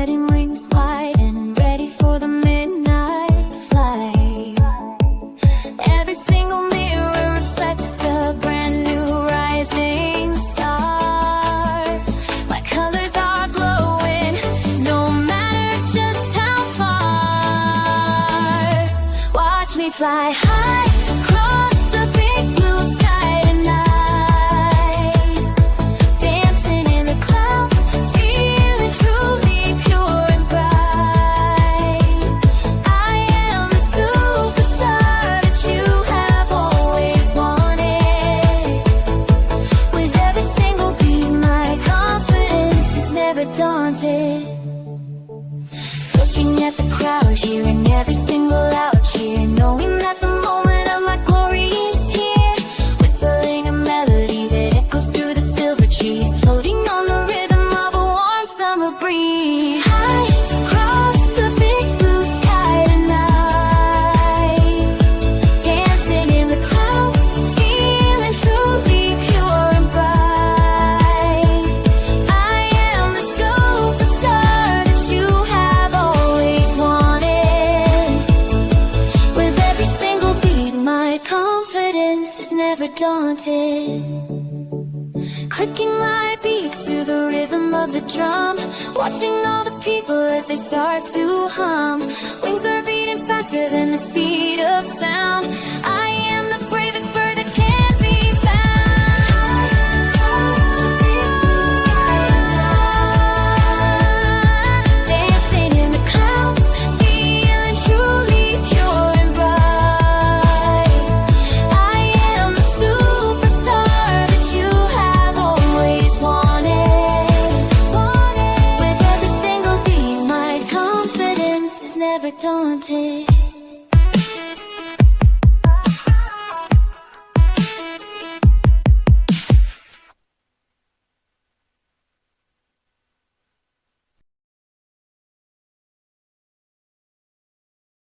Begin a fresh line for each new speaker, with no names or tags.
spreading wings wide and ready for the midnight flight. Every single mirror reflects a brand new rising star. My colors are glowing, no matter just how far. Watch me fly high across the big blue sky tonight, dancing in the clouds, feeling truly pure and bright. I am the superstar that you have always wanted. With every single beat, my confidence is never daunted. Looking at the crowd, hearing every single loud cheer, knowing that the moment of my glory is here. Whistling a melody that echoes through the silver trees, floating on the rhythm of a warm summer breeze. High across the big blue sky tonight, dancing in the clouds, feeling truly pure and bright. I am the superstar that you have always wanted. With every single beat, my confidence is never daunted. Clicking my beat to the rhythm of the drum, watching all the people as they start to hum. Wings are beating faster than the speed of sound. I am the bravest bird that can be found. Across the big blue sky tonight, dancing in the clouds, feeling truly pure and bright. I am the superstar that you have always wanted. With every single beat, my confidence is never daunted.